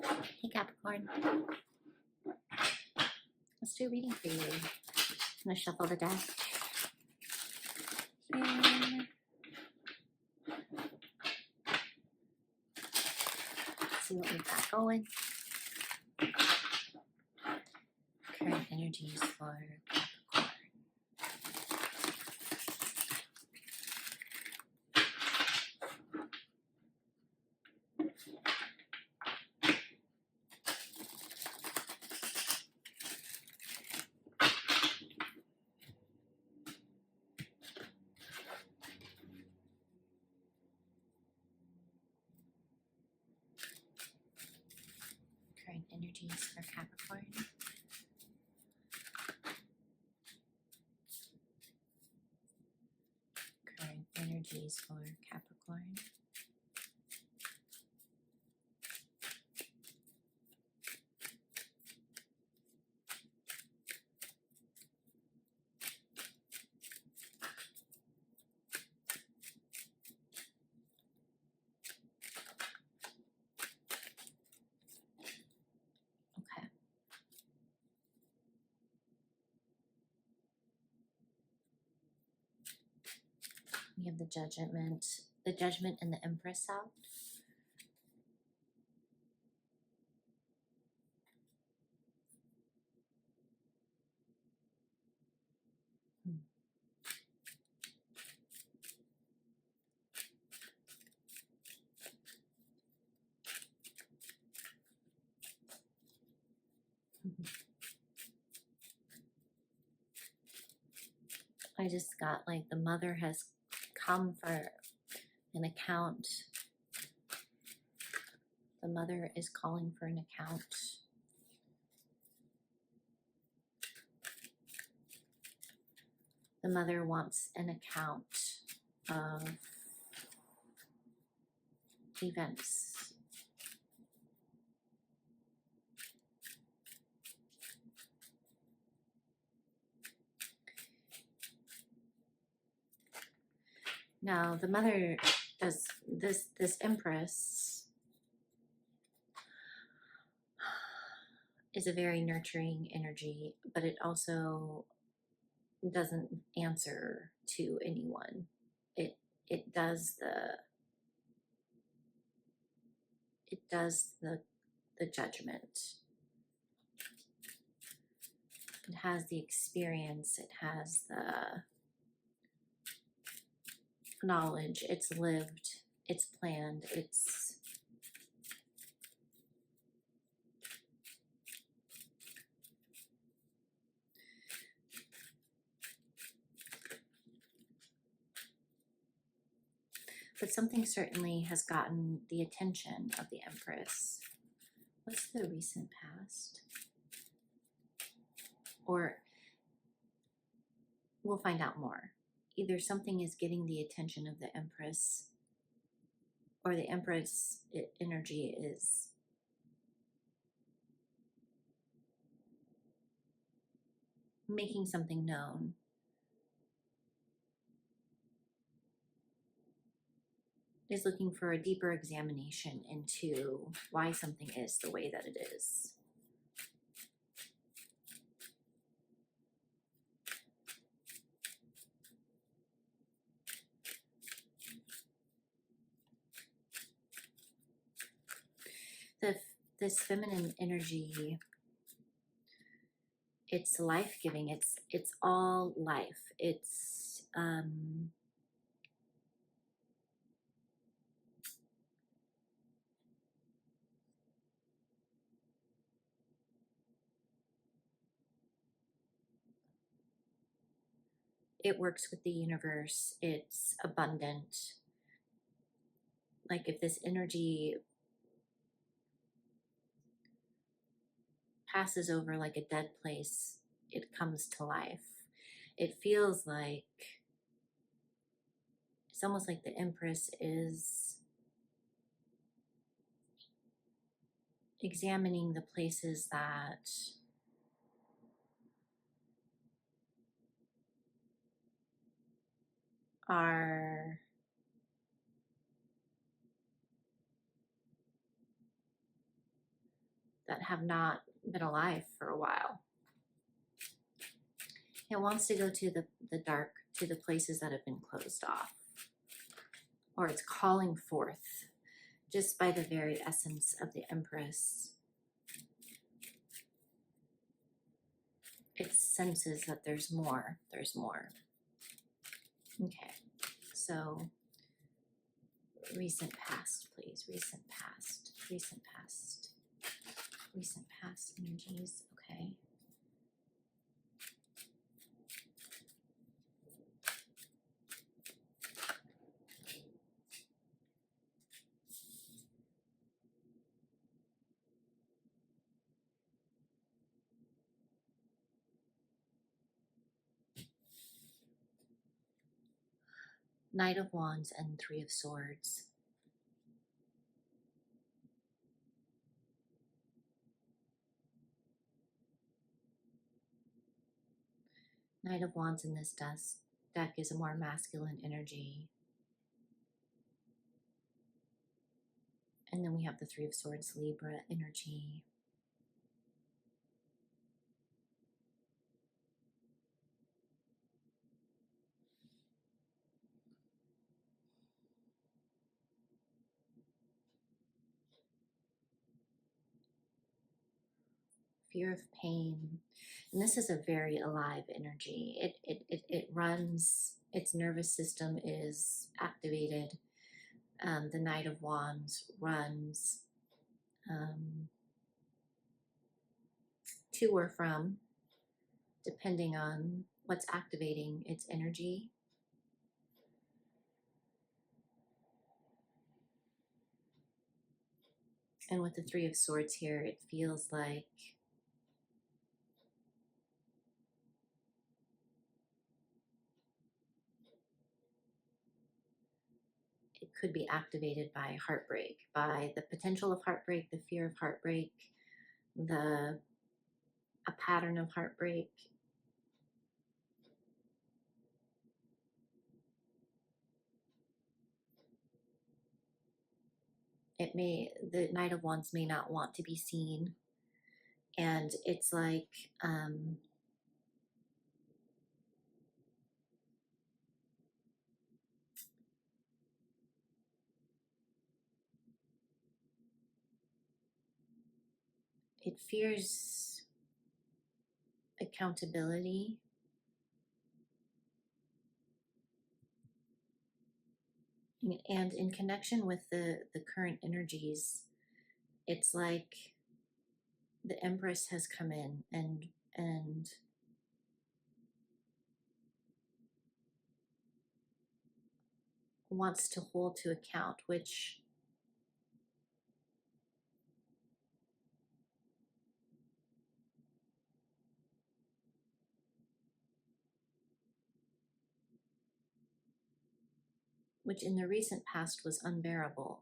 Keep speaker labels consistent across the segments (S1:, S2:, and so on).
S1: Hey Capricorn, let's do a reading for you. I'm gonna shuffle the deck. Here. See what we've got going. Current energies for Capricorn. Current energies for Capricorn. Current energies for Capricorn. Okay. We have the Judgment and the Empress out. I just got like the mother has come for an account. The mother is calling for an account. The mother wants an account of events. Now, the mother does this Empress is a very nurturing energy, but it also doesn't answer to anyone. It does the judgment. It has the experience, it has the knowledge, it's lived, it's planned, it's but something certainly has gotten the attention of the Empress. What's the recent past? Or we'll find out more. Either something is getting the attention of the Empress, or the Empress energy is making something known. Is looking for a deeper examination into why something is the way that it is. This feminine energy, it's life-giving, it's all life. It's it works with the universe, it's abundant. Like if this energy passes over like a dead place, it comes to life. It feels like, it's almost like the Empress is examining the places that are that have not been alive for a while. It wants to go to the dark, to the places that have been closed off. Or it's calling forth just by the very essence of the Empress. It senses that there's more. There's more. Okay. So, recent past, please. Recent past. Recent past. Recent past energies. Okay. Knight of Wands and Three of Swords. Knight of Wands in this deck is a more masculine energy. And then we have the Three of Swords, Libra energy. Fear of pain. And this is a very alive energy. It runs, its nervous system is activated. The Knight of Wands runs to or from, depending on what's activating its energy. And with the Three of Swords here, it feels like it could be activated by heartbreak, by the potential of heartbreak, the fear of heartbreak, a pattern of heartbreak. The Knight of Wands may not want to be seen. And it's like, it fears accountability. And in connection with the current energies, it's like the Empress has come in and wants to hold to account, which in the recent past was unbearable.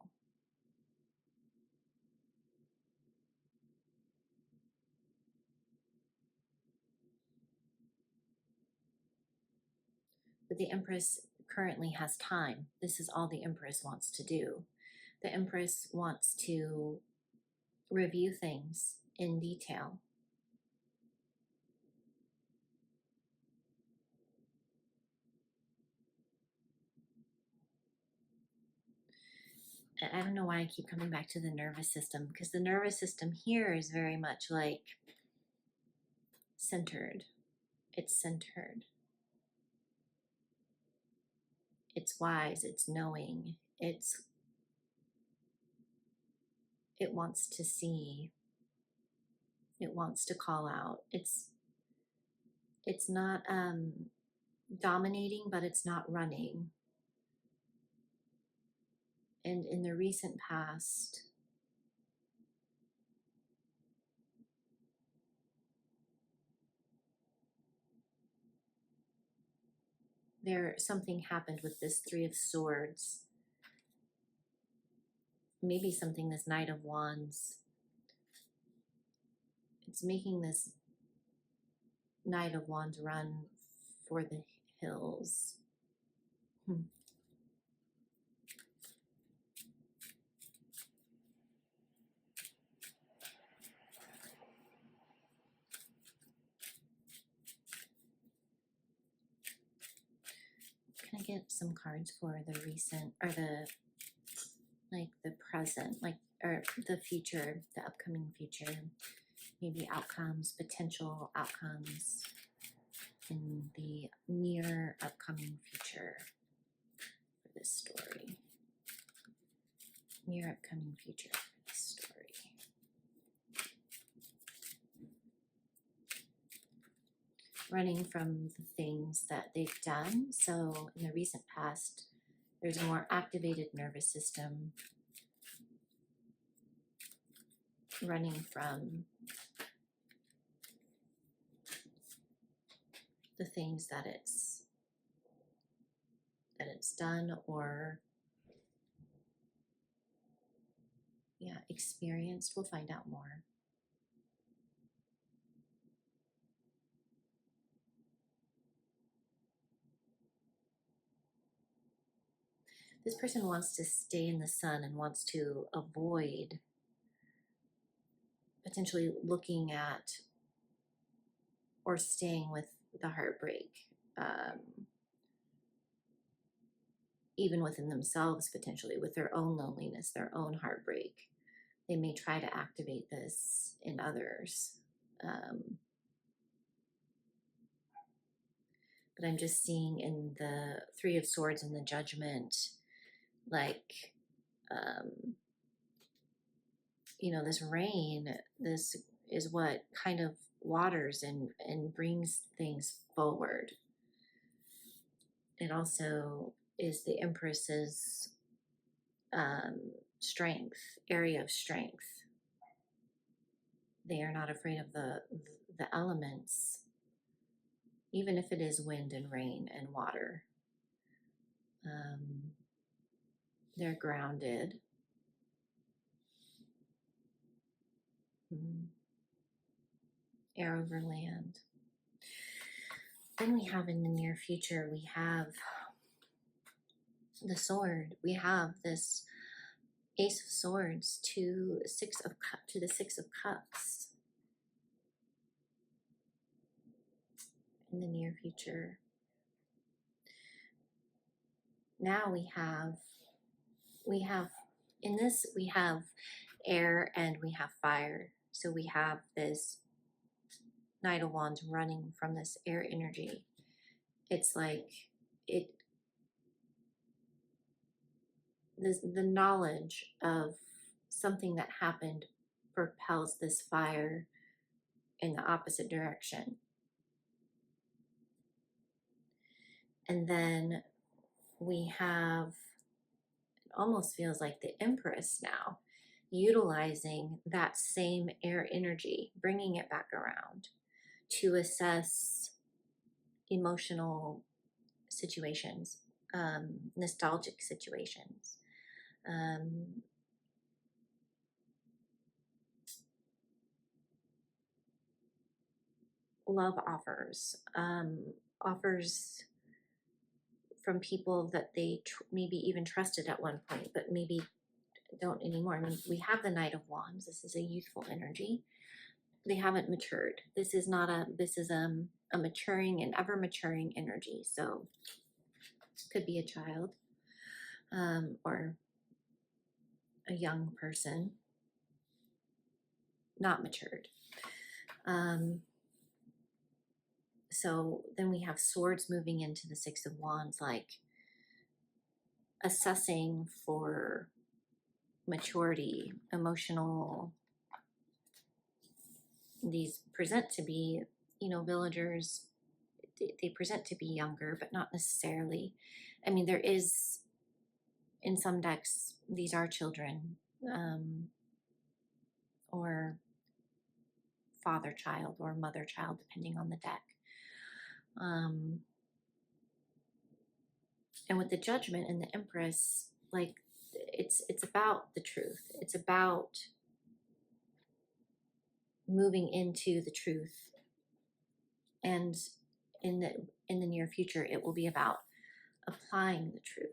S1: But the Empress currently has time. This is all the Empress wants to do. The Empress wants to review things in detail. I don't know why I keep coming back to the nervous system, because the nervous system here is very much like centered. It's centered. It's wise. It's knowing. It wants to see. It wants to call out. It's not dominating, but it's not running. And in the recent past, something happened with this Three of Swords. Maybe something, this Knight of Wands. It's making this Knight of Wands run for the hills. get some cards for the recent, or the present, or the future, the upcoming future, maybe outcomes, potential outcomes in the near upcoming future for this story. Near upcoming future for this story. Running from the things that they've done. So in the recent past, there's a more activated nervous system. Running from the things that it's done, or experienced. We'll find out more. This person wants to stay in the sun and wants to avoid potentially looking at or staying with the heartbreak, even within themselves, potentially with their own loneliness, their own heartbreak. They may try to activate this in others. But I'm just seeing in the Three of Swords and the Judgment, this rain, this is what kind of waters and brings things forward. It also is the Empress's strength, area of strength. They are not afraid of the elements, even if it is wind and rain and water. They're grounded. Air over land. Then we have in the near future, we have the sword. We have this Ace of Swords to the Six of Cups in the near future. Now we have in this, we have air and we have fire. So we have this Knight of Wands running from this air energy. It's like the knowledge of something that happened propels this fire in the opposite direction. And then we have, it almost feels like the Empress now, utilizing that same air energy, bringing it back around to assess emotional situations, nostalgic situations, love offers, offers from people that they maybe even trusted at one point, but maybe don't anymore. I mean, we have the Knight of Wands. This is a youthful energy. They haven't matured. This is a maturing and ever maturing energy. So could be a child, or a young person, not matured. So then we have swords moving into the Six of Wands, like assessing for maturity, emotional. These present to be, villagers. They present to be younger, but not necessarily. I mean, there is, in some decks, these are children, or father-child or mother-child, depending on the deck. And with the Judgment and the Empress, it's about the truth. It's about moving into the truth. And in the near future, it will be about applying the truth.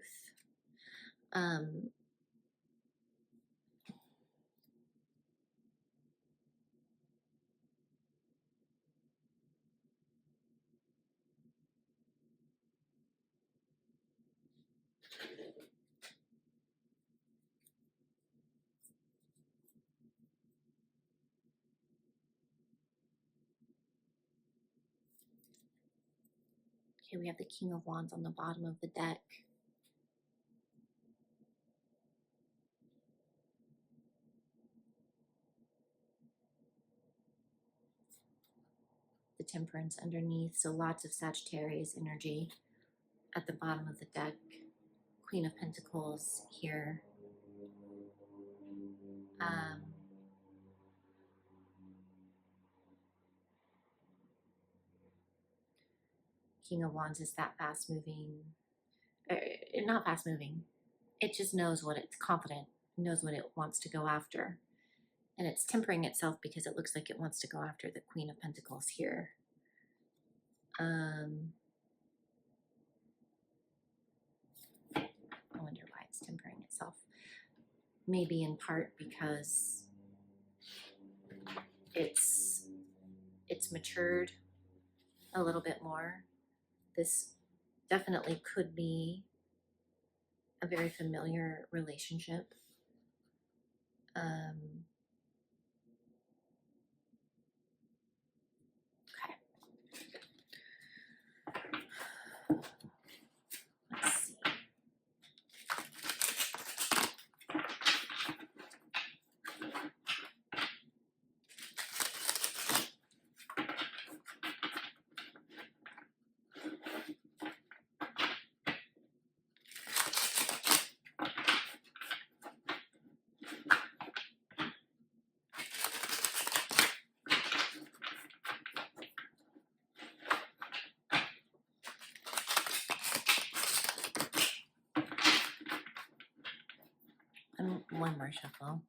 S1: Okay, we have the King of Wands on the bottom of the deck. The Temperance underneath, so lots of Sagittarius energy at the bottom of the deck. Queen of Pentacles here. King of Wands is that fast moving, not fast moving, it just knows what it's confident, knows what it wants to go after. And it's tempering itself because it looks like it wants to go after the Queen of Pentacles here. I wonder why it's tempering itself. Maybe in part because it's matured a little bit more. This definitely could be a very familiar relationship. Okay. Let's see. One more shuffle.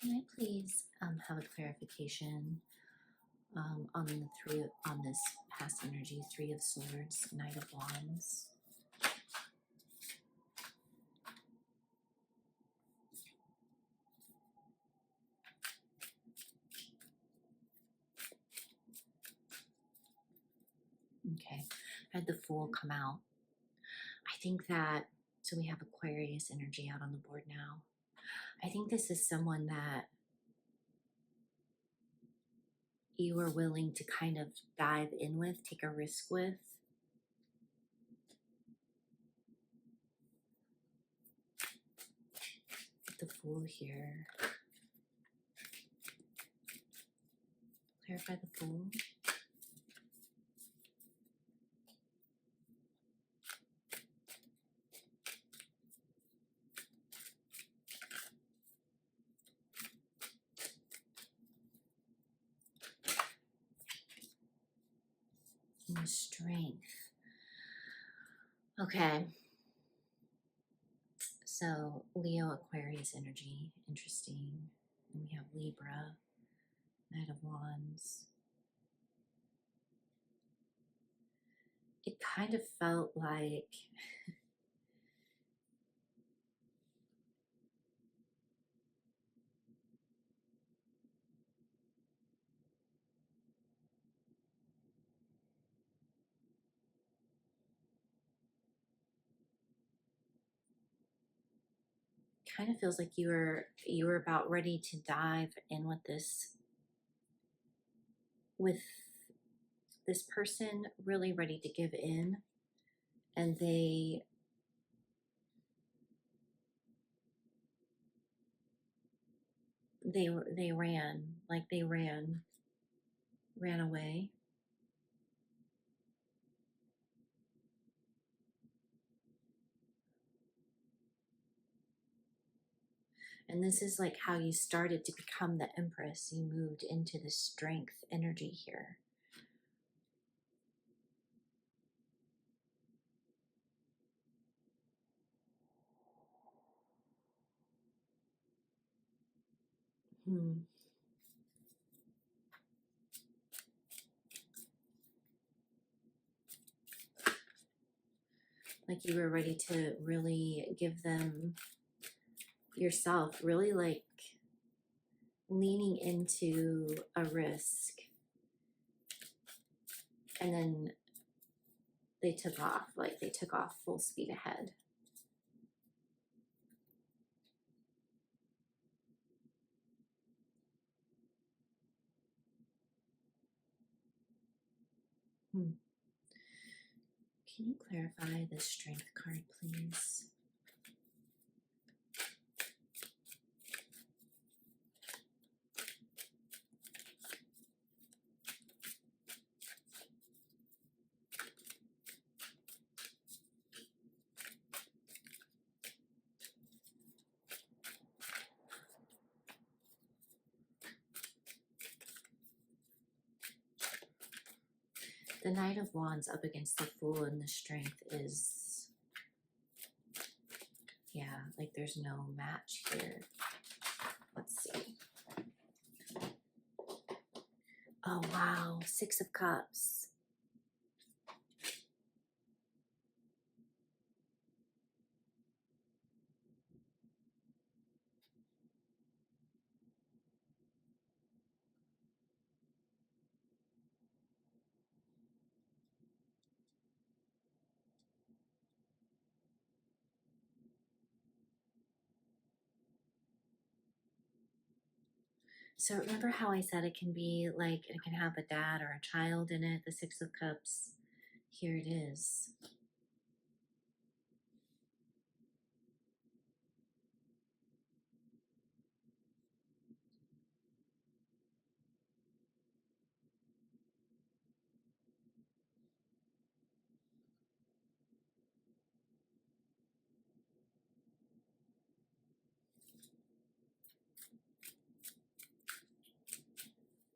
S1: Can I please have a clarification on this past energy? Three of Swords, Knight of Wands. Okay, I had the Fool come out. I think that, so we have Aquarius energy out on the board now. I think this is someone that you are willing to kind of dive in with, take a risk with. The Fool here. Clarify the Fool. And Strength. Okay. So Leo, Aquarius energy, interesting. And we have Libra, Knight of Wands. It kind of felt like kind of feels like you were about ready to dive in with this person, really ready to give in, and they ran away. And this is like how you started to become the Empress. You moved into the strength energy here. Like you were ready to really give them yourself, really like leaning into a risk, and then they took off, like they took off full speed ahead. Can you clarify the Strength card, please? The Knight of Wands up against the Fool, and the Strength is, yeah, like there's no match here. Let's see. Oh, wow. 6 of Cups. So remember how I said it can be like, it can have a dad or a child in it, the 6 of Cups? Here it is.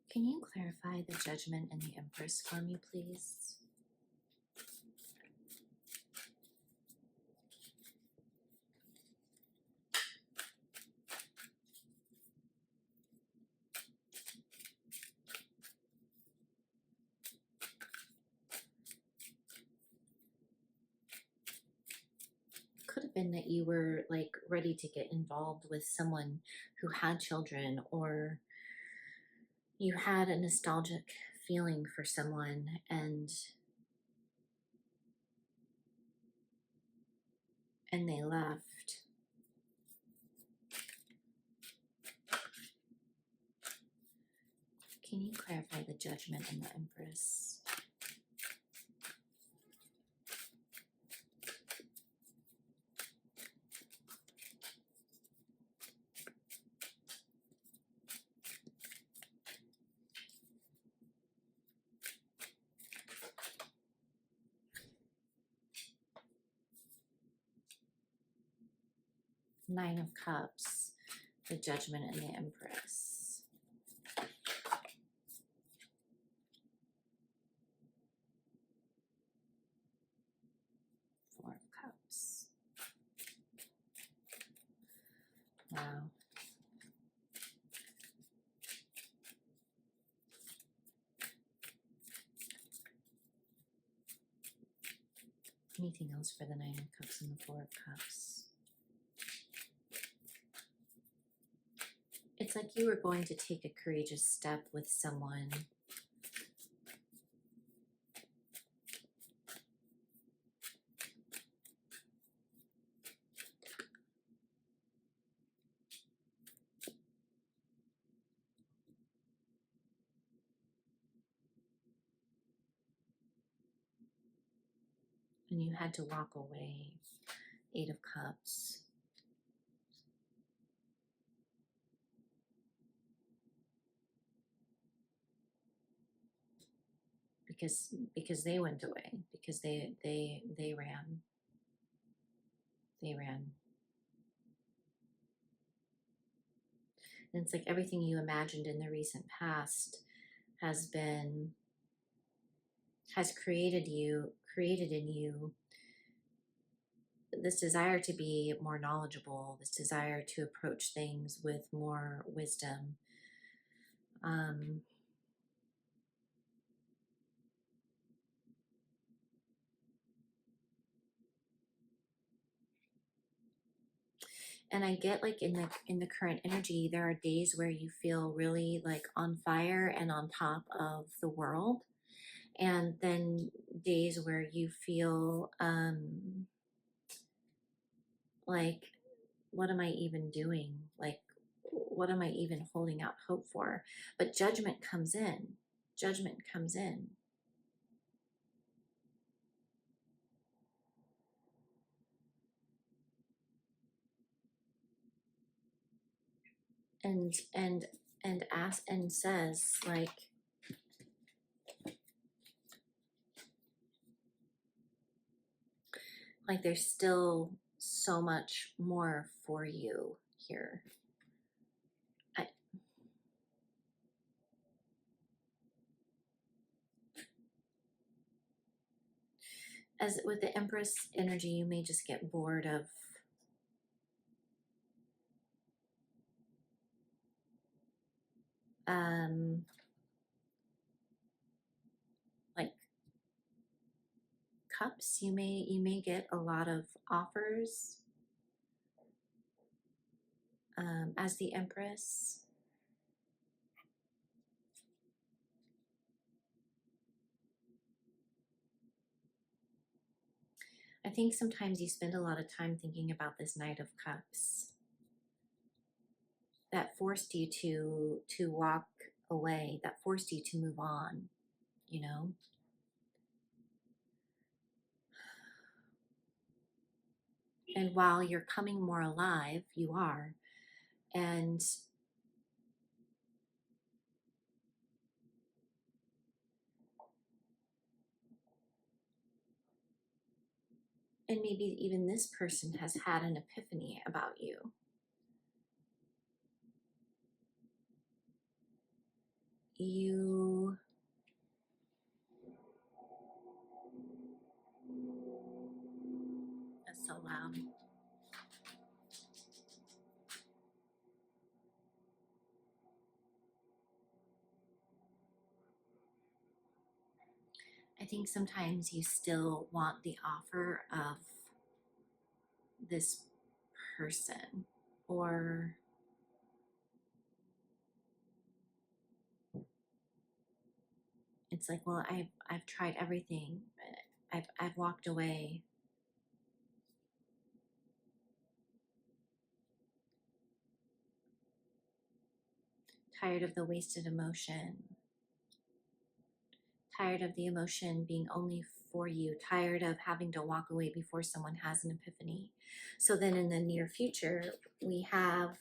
S1: Can you clarify the Judgment and the Empress for me, please? Could have been that you were like ready to get involved with someone who had children, or you had a nostalgic feeling for someone and they left. Can you clarify the Judgment and the Empress? Nine of Cups, the Judgment and the Empress. Four of Cups. Wow. Anything else for the Nine of Cups and the Four of Cups? It's like you were going to take a courageous step with someone. And you had to walk away. Eight of Cups. Because they went away, because they ran. They ran. And it's like everything you imagined in the recent past has created in you this desire to be more knowledgeable, this desire to approach things with more wisdom. And I get like in the current energy, there are days where you feel really like on fire and on top of the world, and then days where you feel like, what am I even doing? Like, what am I even holding out hope for? But judgment comes in. Judgment comes in. And asks and says like there's still so much more for you here. As with the Empress energy, you may just get bored of like cups. You may get a lot of offers as the Empress. I think sometimes you spend a lot of time thinking about this Knight of Cups that forced you to walk away, that forced you to move on, you know? And while you're coming more alive, you are. And maybe even this person has had an epiphany about you. That's so loud. I think sometimes you still want the offer of this person, or it's like, well, I've tried everything. I've walked away. Tired of the wasted emotion. Tired of the emotion being only for you. Tired of having to walk away before someone has an epiphany. So then in the near future, we have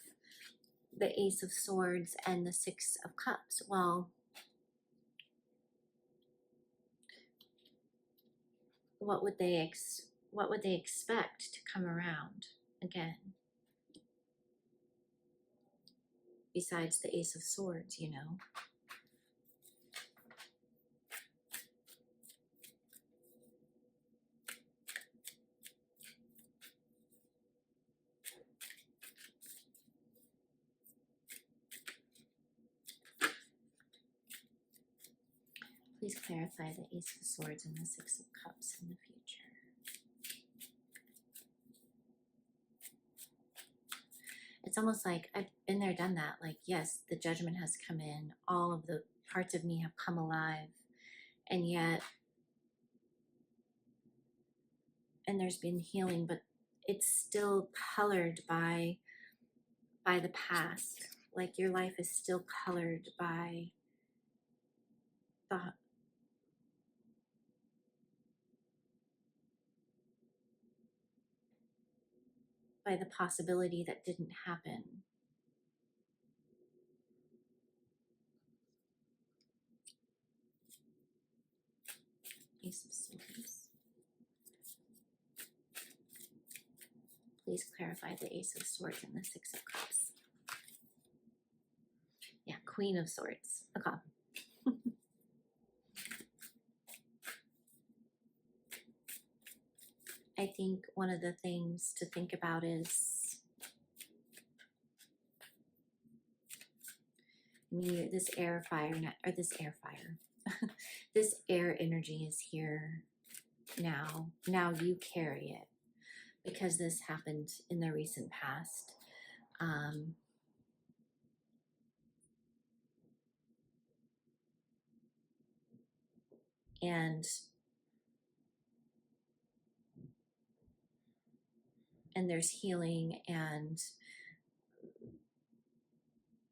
S1: the Ace of Swords and the Six of Cups. Well, what would they expect to come around again? Besides the Ace of Swords, you know? Please clarify the Ace of Swords and the Six of Cups in the future. It's almost like I've been there, done that. Like, yes, the judgment has come in. All of the parts of me have come alive. And yet, and there's been healing, but it's still colored by the past. Like your life is still colored by the possibility that didn't happen. Ace of Swords. Please clarify the Ace of Swords and the Six of Cups. Yeah, Queen of Swords. Okay. I think one of the things to think about is this air fire, or this air fire. This air energy is here now. Now you carry it. because this happened in the recent past. And there's healing, and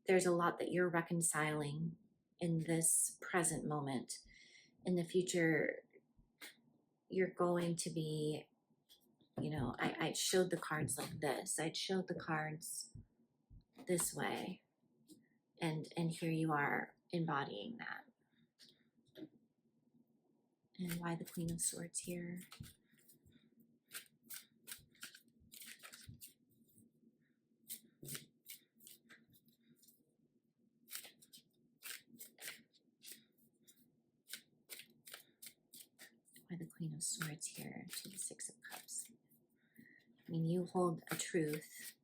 S1: there's a lot that you're reconciling in this present moment. In the future, you're going to be, you know, I showed the cards like this. I showed the cards this way. And here you are embodying that. And why the Queen of Swords here? Why the Queen of Swords here to the Six of Cups? I mean, you hold a truth.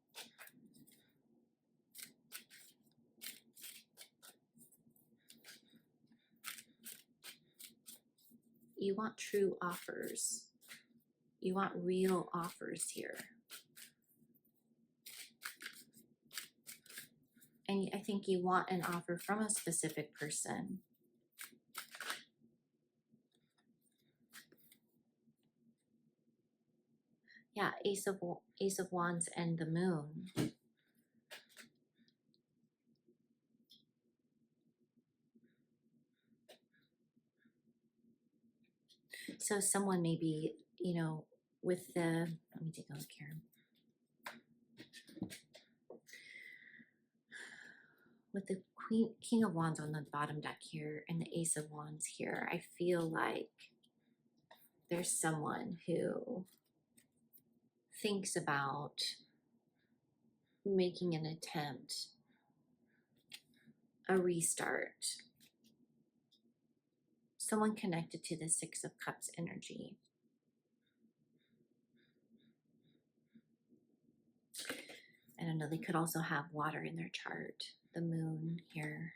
S1: You want true offers. You want real offers here. And I think you want an offer from a specific person. Yeah, Ace of Wands and the Moon. So someone may be, you know, with the, let me take a look here. With the King of Wands on the bottom deck here and the Ace of Wands here, I feel like there's someone who thinks about making an attempt, a restart. Someone connected to the Six of Cups energy. I don't know, they could also have water in their chart. The Moon here.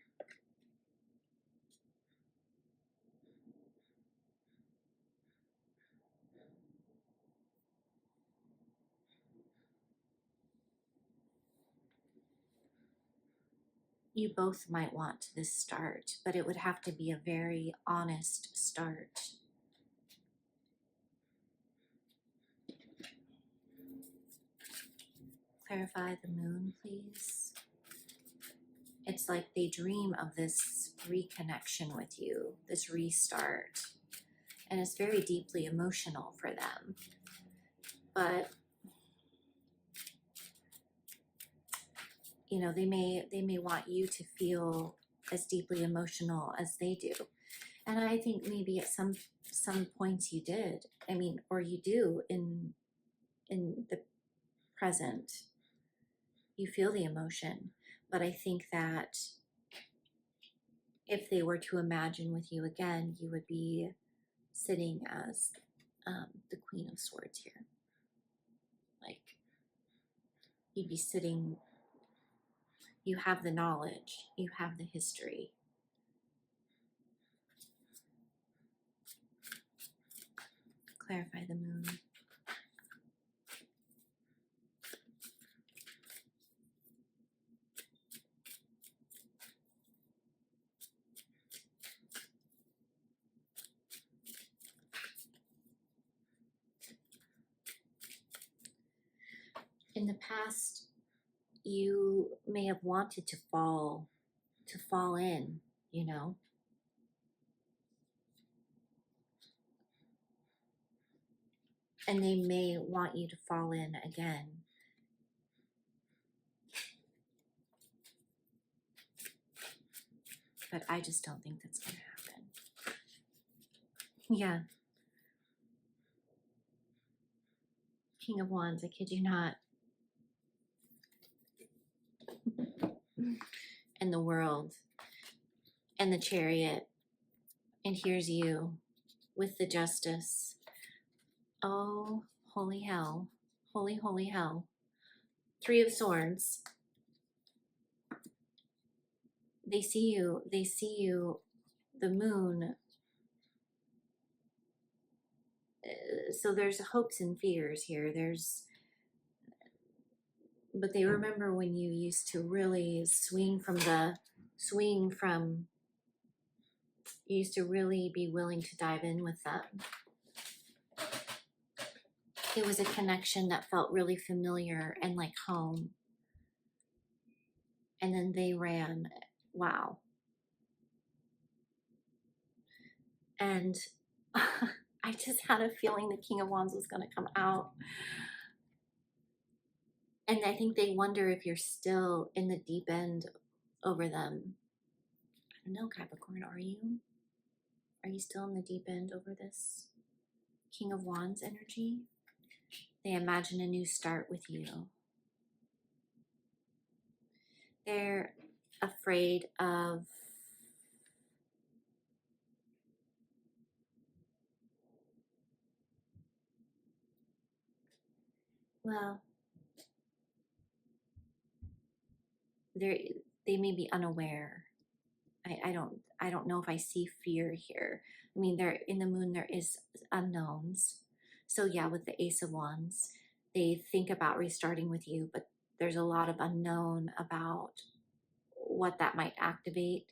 S1: You both might want this start, but it would have to be a very honest start. Clarify the Moon, please. It's like they dream of this reconnection with you, this restart. And it's very deeply emotional for them. But, you know, they may want you to feel as deeply emotional as they do. And I think maybe at some points you did. I mean, or you do in the present. You feel the emotion. But I think that if they were to imagine with you again, you would be sitting as the Queen of Swords here. Like, you'd be sitting, you have the knowledge, you have the history. Clarify the Moon. In the past, you may have wanted to fall in, you know. And they may want you to fall in again. But I just don't think that's going to happen. Yeah. King of Wands, I kid you not. And the World. And the Chariot. And here's you with the Justice. Oh, holy hell. Holy, holy hell. Three of Swords. They see you, the Moon So there's hopes and fears here. But they remember when you used to really you used to really be willing to dive in with them. It was a connection that felt really familiar and like home. And then they ran. Wow. And I just had a feeling the King of Wands was going to come out. And I think they wonder if you're still in the deep end over them. I don't know, Capricorn, are you? Are you still in the deep end over this King of Wands energy? They imagine a new start with you. They're afraid of well, they may be unaware. I don't know if I see fear here. I mean, there in the moon there is unknowns. So yeah, with the Ace of Wands, they think about restarting with you, but there's a lot of unknown about what that might activate.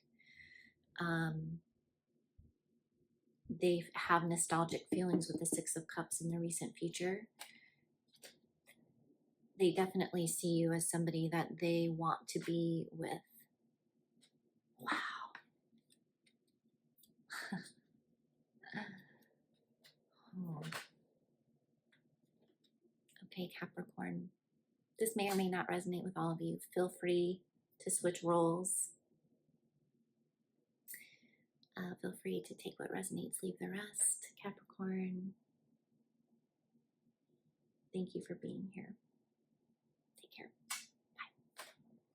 S1: They have nostalgic feelings with the Six of Cups in the recent future. They definitely see you as somebody that they want to be with. Wow. Oh. Okay, Capricorn. This may or may not resonate with all of you. Feel free to switch roles. Feel free to take what resonates, leave the rest. Capricorn, thank you for being here. Take care.